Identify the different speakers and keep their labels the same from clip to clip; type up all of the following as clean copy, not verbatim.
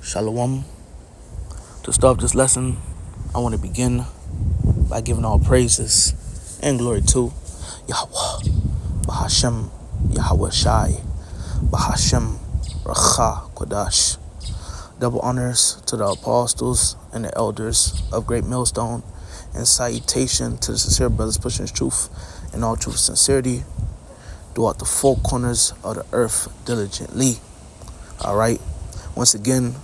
Speaker 1: Shalom. To start this lesson, I want to begin by giving all praises and glory to Yahweh, Bahashem, Yahweh Shai, Bahashem, Racha, Kodash. Double honors to the apostles and the elders of Great Millstone, and salutation to the sincere brothers pushing his truth in all truth and sincerity throughout the four corners of the earth diligently. All right. Once again,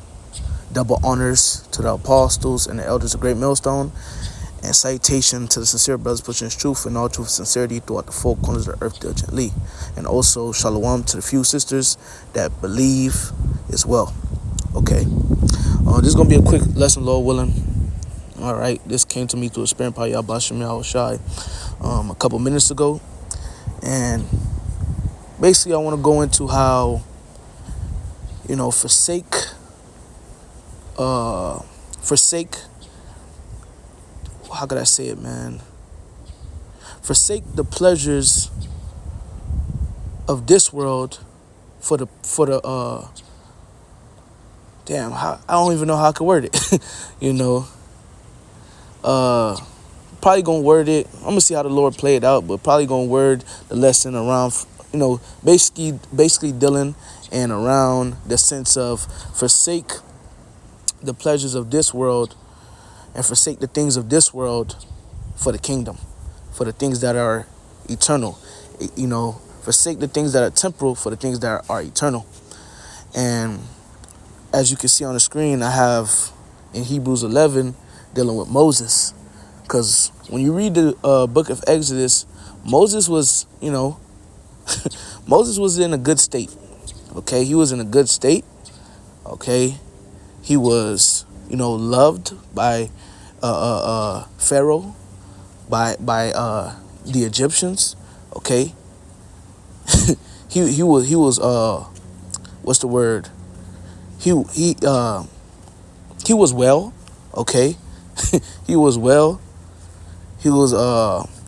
Speaker 1: double honors to the apostles and the elders of Great Millstone, and salutation to the sincere brothers pushing his truth in all truth and sincerity throughout the four corners of the earth diligently. And also shalom to the few sisters that believe as well. Okay. This is going to be a quick lesson, Lord willing. All right. This came to me through a spirit by Yahweh Shai a couple minutes ago. And basically I want to go into how, forsake, how could I say it, man? Forsake the pleasures of this world for the I don't even know how I could word it. Probably gonna word it. I'm gonna see how the Lord play it out, but probably gonna word the lesson around, basically dealing and around the sense of forsake the pleasures of this world and forsake the things of this world for the kingdom, for the things that are eternal. Forsake the things that are temporal for the things that are eternal. And as you can see on the screen, I have in Hebrews 11 dealing with Moses. Because when you read the book of Exodus, Moses was, Moses was in a good state. Okay, he was in a good state. Okay, he was, loved by Pharaoh, by the Egyptians. Okay, he was what's the word? He was well. Okay, he was well. He was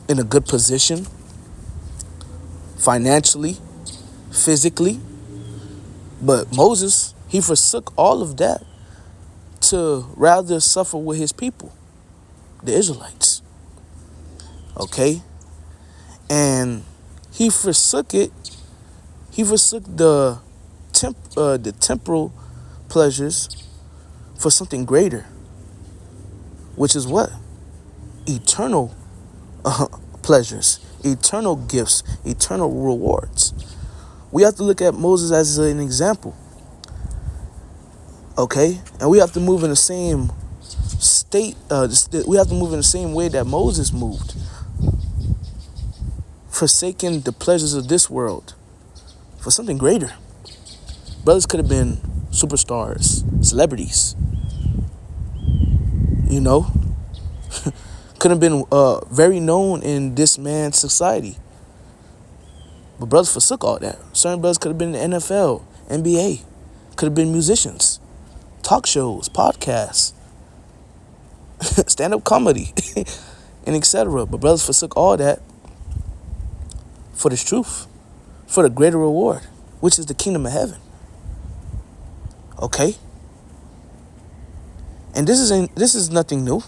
Speaker 1: in a good position financially, physically. But Moses, he forsook all of that to rather suffer with his people, the Israelites. Okay? And he forsook it. He forsook the temporal pleasures for something greater, which is what? Eternal pleasures, eternal gifts, eternal rewards. We have to look at Moses as an example. Okay? And we have to move in the same state. We have to move in the same way that Moses moved. Forsaking the pleasures of this world for something greater. Brothers could have been superstars, celebrities. Could have been very known in this man's society. But brothers forsook all that. Certain brothers could have been in the NFL, NBA, could have been musicians, talk shows, podcasts, stand-up comedy, and etc. But brothers forsook all that for this truth, for the greater reward, which is the kingdom of heaven. Okay? And this is nothing new.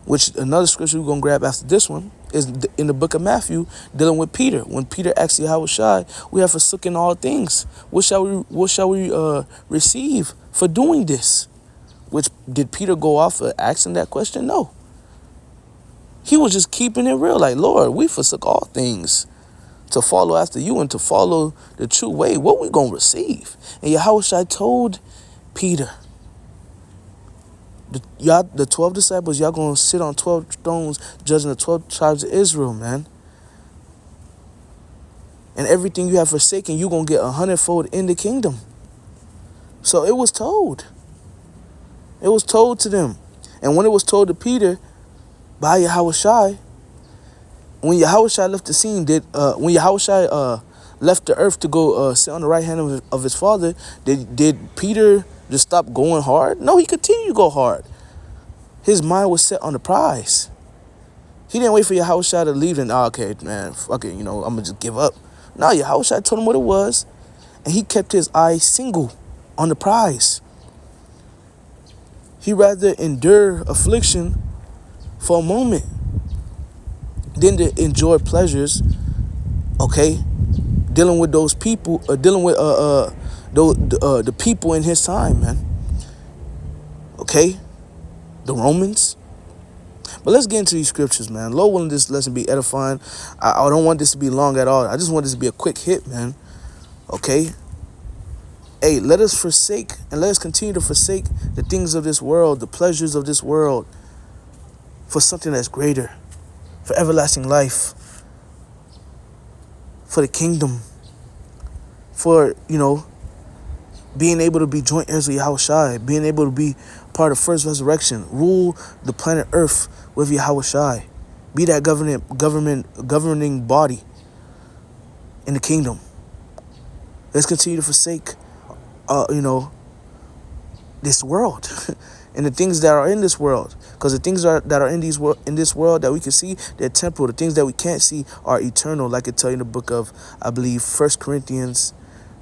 Speaker 1: Which another scripture we're going to grab after this one is in the book of Matthew, dealing with Peter. When Peter asked Yahweh Shai, we have forsaken all things. What shall we receive for doing this? Which, did Peter go off for asking that question? No. He was just keeping it real. Like, Lord, we forsook all things to follow after you and to follow the true way. What we going to receive? And Yahweh Shai told Peter, the 12 disciples, y'all gonna sit on 12 thrones judging the 12 tribes of Israel, man. And everything you have forsaken, you gonna get 100-fold in the kingdom. So it was told. It was told to them. And when it was told to Peter by Yahweh Shai, when Yahweh Shai left the scene, when Yahweh Shai left the earth to go sit on the right hand of his father, did Peter just stop going hard? No, he continued to go hard. His mind was set on the prize. He didn't wait for Yahweh Shai to leave and, okay, man, fuck it, I'm going to just give up. No, Yahweh Shai told him what it was, and he kept his eye single on the prize. He rather endure affliction for a moment than to enjoy pleasures, okay, dealing with those people, dealing with the people in his time, man. Okay, the Romans. But let's get into these scriptures, man. Lord willing, this lesson be edifying. I don't want this to be long at all. I just want this to be a quick hit, man. Okay. Hey, let us forsake and let us continue to forsake the things of this world, the pleasures of this world, for something that's greater, for everlasting life, for the kingdom, for, being able to be joint heirs with Yahushai, being able to be part of first resurrection, rule the planet Earth with Yahushai, be that governing body in the kingdom. Let's continue to forsake, this world and the things that are in this world, because the things that are in this world that we can see, they're temporal. The things that we can't see are eternal, like it tells you in the book of, I believe, 1 Corinthians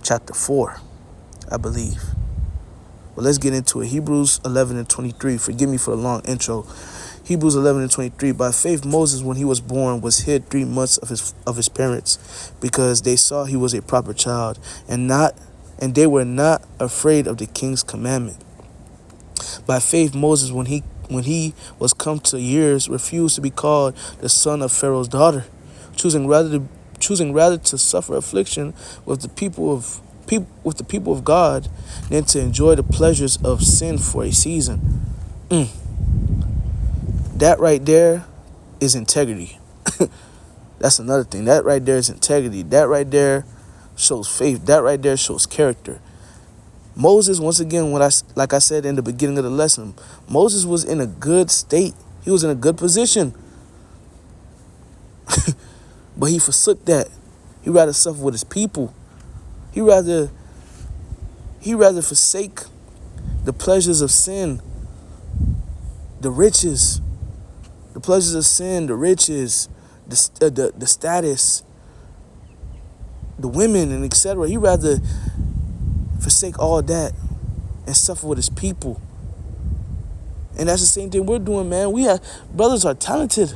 Speaker 1: chapter 4, I believe. But let's get into it. Hebrews 11:23. Forgive me for the long intro. Hebrews 11:23. By faith, Moses, when he was born, was hid 3 months of his parents, because they saw he was a proper child, and they were not afraid of the king's commandment. By faith, Moses, when he was come to years, refused to be called the son of Pharaoh's daughter, choosing rather to suffer affliction with the people of God than to enjoy the pleasures of sin for a season. That right there is integrity. That's another thing. That right there is integrity. That right there shows faith. That right there shows character. Moses, once again, like I said in the beginning of the lesson, Moses was in a good state. He was in a good position. But he forsook that. He rather suffer with his people. He rather forsake the pleasures of sin, the riches, the pleasures of sin, the riches, the status, the women, and etc. He rather forsake all that and suffer with his people. And that's the same thing we're doing, man. Brothers are talented.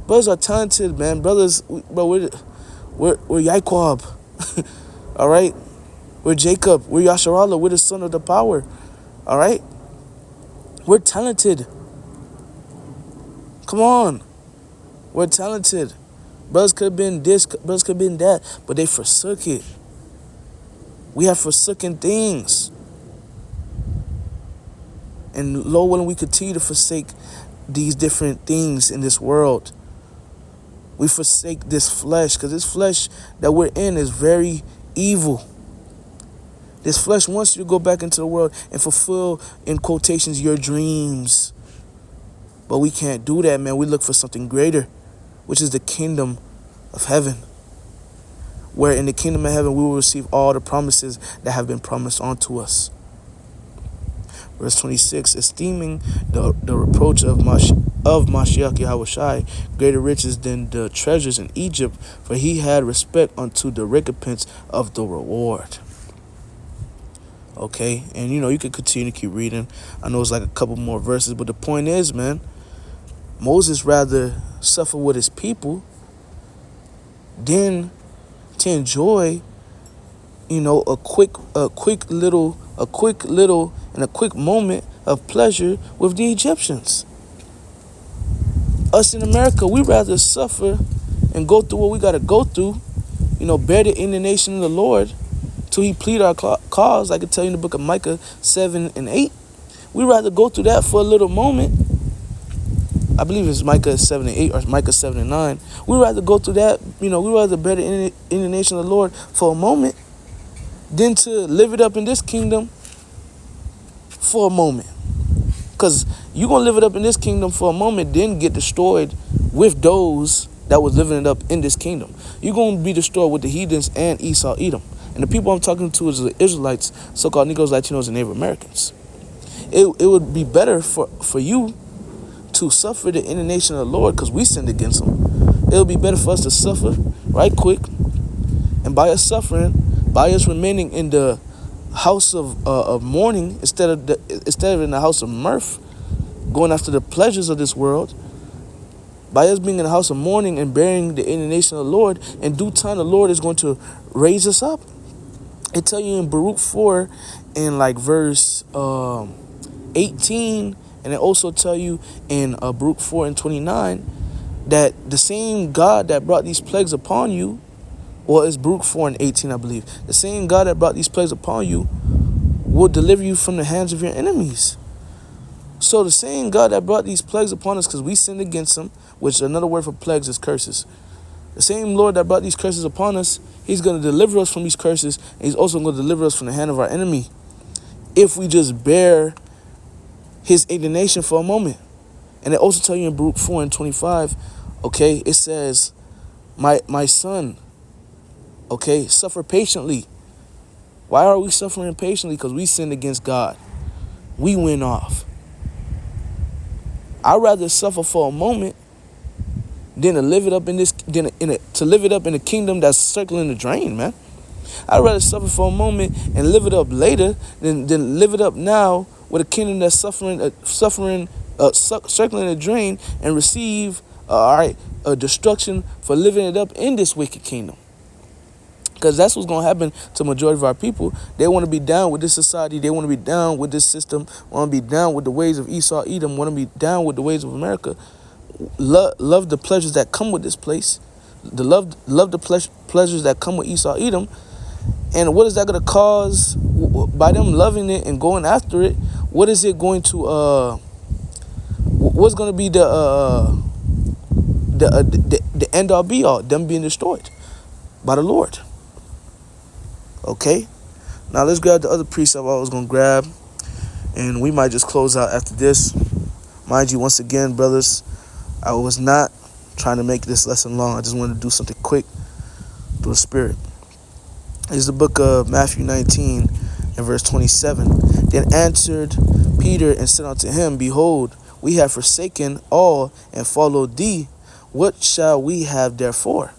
Speaker 1: Brothers are talented, man. Brothers, we're Yaquab. All right? We're Jacob. We're Yasharallah. We're the son of the power. All right? We're talented. Come on. We're talented. Brothers could have been this, brothers could have been that, but they forsook it. We have forsaken things. And Lord willing, we continue to forsake these different things in this world. We forsake this flesh, because this flesh that we're in is very evil. This flesh wants you to go back into the world and fulfill, in quotations, your dreams. But we can't do that, man. We look for something greater, which is the kingdom of heaven. Where in the kingdom of heaven we will receive all the promises that have been promised unto us. Verse 26, esteeming the reproach of Mashiach Yahushai greater riches than the treasures in Egypt, for he had respect unto the recompense of the reward. Okay, and you can continue to keep reading. I know it's like a couple more verses, but the point is, man, Moses rather suffer with his people than to enjoy, a quick moment of pleasure with the Egyptians. Us in America, we rather suffer and go through what we got to go through, bear the indignation of the Lord till he plead our cause. I could tell you in the book of Micah 7 and 8. We rather go through that for a little moment. I believe it's Micah 7 and 8 or Micah 7 and 9. We rather go through that, we rather bear the indignation of the Lord for a moment than to live it up in this kingdom for a moment. Because you're going to live it up in this kingdom for a moment, then get destroyed with those that was living it up in this kingdom. You're going to be destroyed with the heathens and Esau, Edom. And the people I'm talking to is the Israelites, so-called Negroes, Latinos, and Native Americans. It would be better for you to suffer the indignation of the Lord, because we sinned against him. It would be better for us to suffer right quick, and by us suffering, by us remaining in the house of mourning instead of in the house of mirth, going after the pleasures of this world. By us being in the house of mourning and bearing the indignation of the Lord, in due time the Lord is going to raise us up. It tell you in Baruch 4 in like verse 18, and it also tell you in Baruch 4 and 29 that the same God that brought these plagues upon you, well, it's Baruch 4 and 18, I believe. The same God that brought these plagues upon you will deliver you from the hands of your enemies. So the same God that brought these plagues upon us because we sinned against him, which another word for plagues is curses. The same Lord that brought these curses upon us, he's going to deliver us from these curses, and he's also going to deliver us from the hand of our enemy if we just bear his indignation for a moment. And it also tell you in Baruch 4 and 25, okay, it says, my son, okay, suffer patiently. Why are we suffering patiently? Because we sinned against God. We went off. I'd rather suffer for a moment than to live it up in this, to live it up in a kingdom that's circling the drain, man. I'd rather suffer for a moment and live it up later than live it up now with a kingdom that's circling the drain and receive destruction for living it up in this wicked kingdom. Because that's what's going to happen to the majority of our people. They want to be down with this society. They want to be down with this system. Want to be down with the ways of Esau, Edom. Want to be down with the ways of America. Love the pleasures that come with this place. Love the pleasures that come with Esau, Edom. And what is that going to cause by them loving it and going after it? What is it going to? What's going to be the end all be all? Them being destroyed by the Lord. Okay, now let's grab the other precept I was going to grab, and we might just close out after this. Mind you, once again, brothers, I was not trying to make this lesson long. I just wanted to do something quick through the Spirit. It's the book of Matthew 19 and verse 27. Then answered Peter and said unto him, Behold, we have forsaken all and followed thee. What shall we have therefore?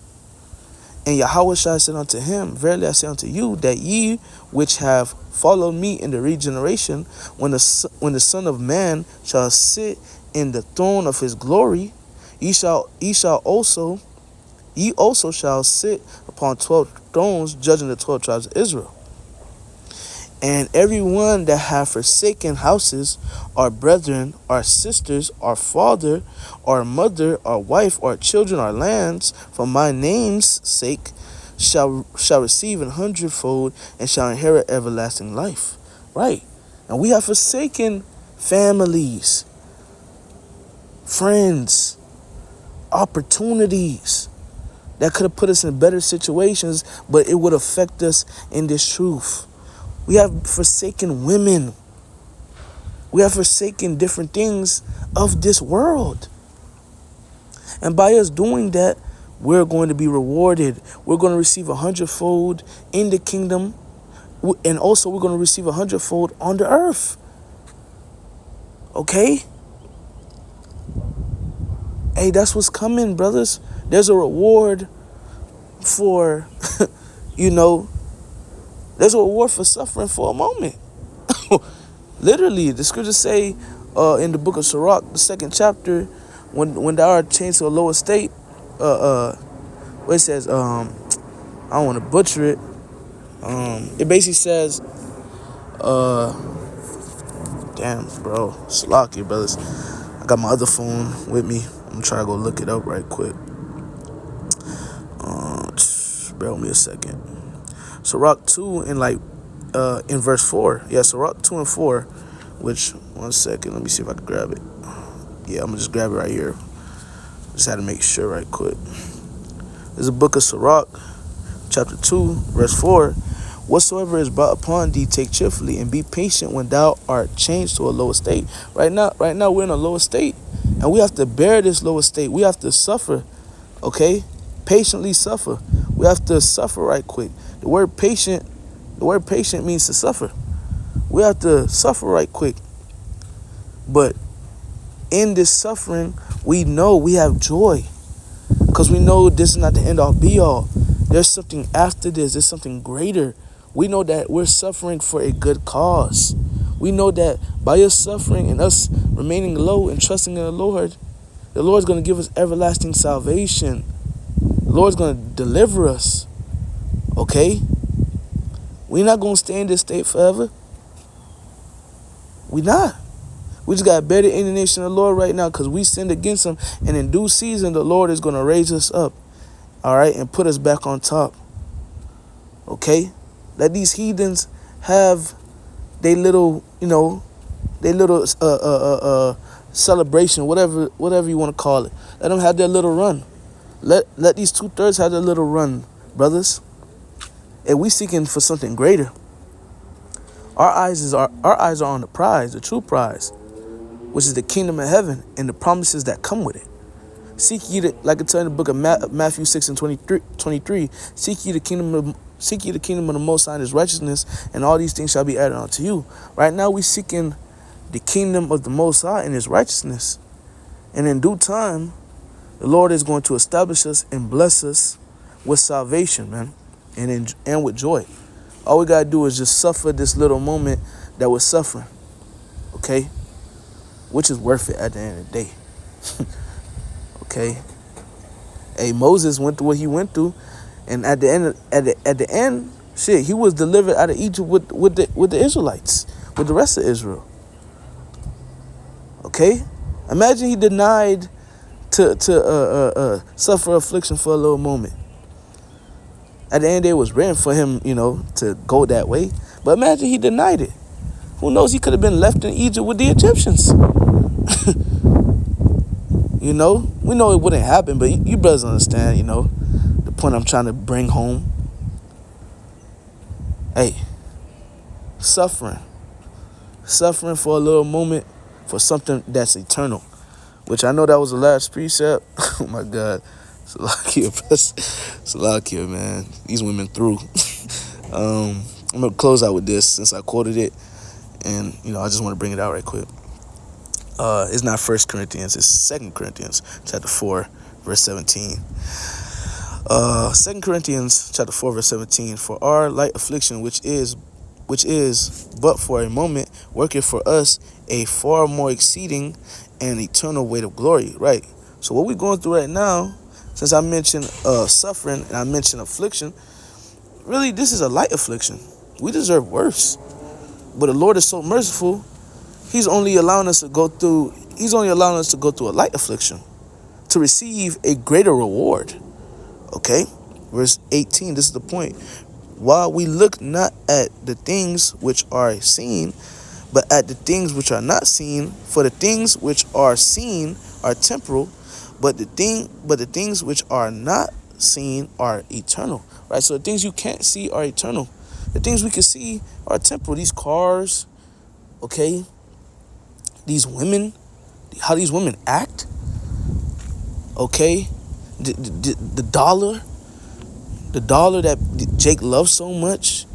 Speaker 1: And Yahweh said unto him, Verily I say unto you, that ye which have followed me in the regeneration, when the Son of Man shall sit in the throne of his glory, ye also shall sit upon 12 thrones, judging the 12 tribes of Israel. And everyone that hath forsaken houses, or brethren, or sisters, or father, or mother, or wife, or children, or lands, for my name's sake, shall receive 100-fold, and shall inherit everlasting life. Right. And we have forsaken families, friends, opportunities that could have put us in better situations, but it would affect us in this truth. We have forsaken women. We have forsaken different things of this world. And by us doing that, we're going to be rewarded. We're going to receive 100-fold in the kingdom. And also we're going to receive 100-fold on the earth. Okay? Hey, that's what's coming, brothers. There's a reward for, there's a reward for suffering for a moment. Literally, the scriptures say in the book of Sirach, the 2nd chapter, when thou art changed to a lower state, where it says, I don't want to butcher it. It basically says, damn, bro, slocky, brothers. I got my other phone with me. I'm trying to go look it up right quick. Bear with me a second. Sirach 2 in verse 4. Yeah, Sirach 2 and 4. Which, one second, let me see if I can grab it. Yeah, I'm gonna just grab it right here. Just had to make sure right quick. There's a book of Sirach, chapter 2, verse 4. Whatsoever is brought upon thee, take cheerfully, and be patient when thou art changed to a lower state. Right now we're in a lower state, and we have to bear this lower state. We have to suffer, okay? Patiently suffer. We have to suffer right quick. The word patient means to suffer. We have to suffer right quick. But in this suffering, we know we have joy, because we know this is not the end all be all. There's something after this. There's something greater We know that we're suffering for a good cause. We know that by us suffering and us remaining low and trusting in the Lord's going to give us everlasting salvation. The Lord's going to deliver us. Okay? We're not going to stay in this state forever. We not. We just got better indignation of the Lord right now because we sinned against him. And in due season, the Lord is going to raise us up. All right? And put us back on top. Okay? Let these heathens have they little, they little celebration, whatever you want to call it. Let them have their little run. Let these 2/3 have their little run, brothers. And we seeking for something greater. Our eyes are on the prize, the true prize, which is the kingdom of heaven and the promises that come with it. Seek ye the, like it's in the book of Matthew 6 and 23, seek ye the kingdom of the Most High and his righteousness, and all these things shall be added unto you. Right now we seeking the kingdom of the Most High and his righteousness. And in due time, the Lord is going to establish us and bless us with salvation, man, and with joy. All we got to do is just suffer this little moment that we're suffering, okay? Which is worth it at the end of the day. Okay? Hey, Moses went through what he went through, and at the end, shit, he was delivered out of Egypt with the Israelites, with the rest of Israel. Okay? Imagine he denied to suffer affliction for a little moment. At the end, it was written for him, to go that way. But imagine he denied it. Who knows? He could have been left in Egypt with the Egyptians. We know it wouldn't happen, but you brothers understand, the point I'm trying to bring home. Hey, suffering for a little moment for something that's eternal, which I know that was the last precept. Oh my God. Salakia, man. These women through. I'm going to close out with this since I quoted it. And, I just want to bring it out right quick. It's not 1 Corinthians, it's 2 Corinthians chapter 4, verse 17. 2 Corinthians chapter 4, verse 17. For our light affliction, which is but for a moment, worketh for us a far more exceeding and eternal weight of glory. Right. So what we're going through right now, since I mentioned suffering and I mentioned affliction, really this is a light affliction. We deserve worse. But the Lord is so merciful, He's only allowing us to go through a light affliction to receive a greater reward. Okay? Verse 18, this is the point. While we look not at the things which are seen, but at the things which are not seen, for the things which are seen are temporal, but the things which are not seen are eternal. Right? So the things you can't see are eternal. The things we can see are temporal. These cars, okay? These women, how these women act, okay? The dollar that Jake loves so much,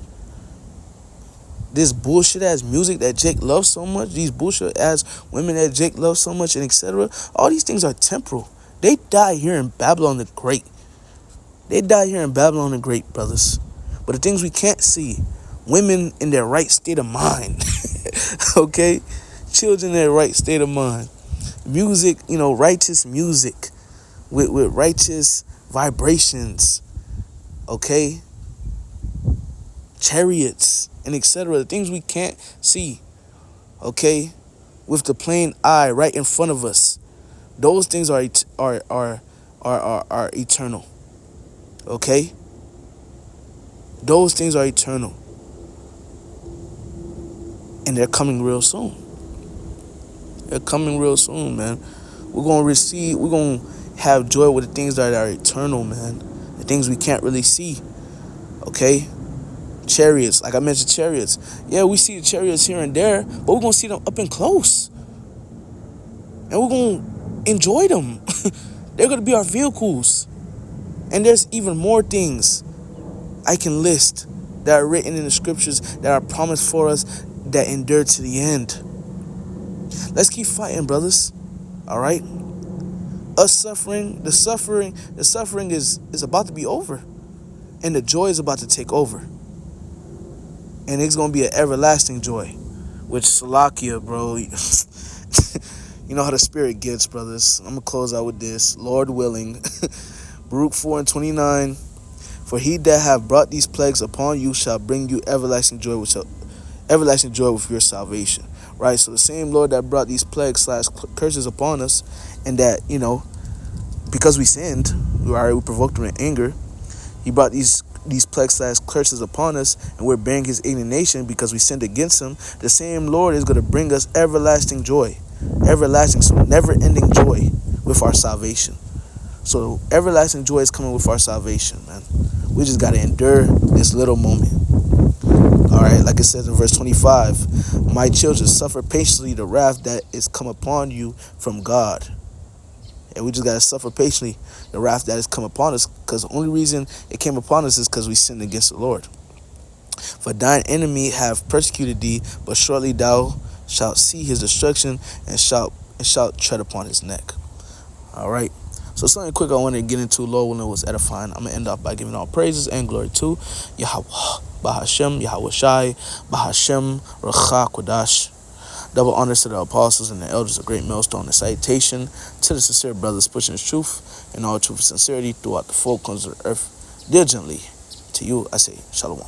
Speaker 1: this bullshit ass music that Jake loves so much, these bullshit ass women that Jake loves so much, and etc. All these things are temporal. They die here in Babylon the Great. Brothers. But the things we can't see, women in their right state of mind, okay? Children in their right state of mind. Music, righteous music with righteous vibrations, okay? Chariots and etc. The things we can't see, okay? With the plain eye right in front of us. Those things are eternal, okay? Those things are eternal. And they're coming real soon. They're coming real soon, man. We're going to have joy with the things that are eternal, man. The things we can't really see, okay? Chariots, like I mentioned, chariots. Yeah, we see the chariots here and there, but we're going to see them up and close. And we're going to enjoy them. They're going to be our vehicles. And there's even more things I can list that are written in the scriptures that are promised for us that endure to the end. Let's keep fighting, brothers. All right? The suffering is about to be over. And the joy is about to take over. And it's going to be an everlasting joy. Which, Salakia, bro, you know how the spirit gets, brothers. I'm going to close out with this. Lord willing. Baruch 4:29. For he that have brought these plagues upon you shall bring you everlasting joy with your salvation. Right? So the same Lord that brought these plagues / curses upon us, and that, because we sinned, we provoked him in anger. He brought these plagues / curses upon us, and we're bearing his indignation because we sinned against him. The same Lord is going to bring us everlasting joy. Everlasting, so never-ending joy with our salvation. So everlasting joy is coming with our salvation, man. We just got to endure this little moment. All right, like it says in verse 25, my children, suffer patiently the wrath that is come upon you from God. And we just got to suffer patiently the wrath that has come upon us, because the only reason it came upon us is because we sinned against the Lord. For thine enemy have persecuted thee, but shortly thou shalt see his destruction and shalt tread upon his neck. All right. So something quick I wanted to get into, Lord willing, was edifying. I'm going to end off by giving all praises and glory to Yahweh, Bahashem, Yahweh Shai, Bahashem, Racha, Kodash. Double honors to the apostles and the elders, a great millstone and citation to the sincere brothers pushing the truth and all truth and sincerity throughout the four corners of the earth diligently. To you, I say, Shalom.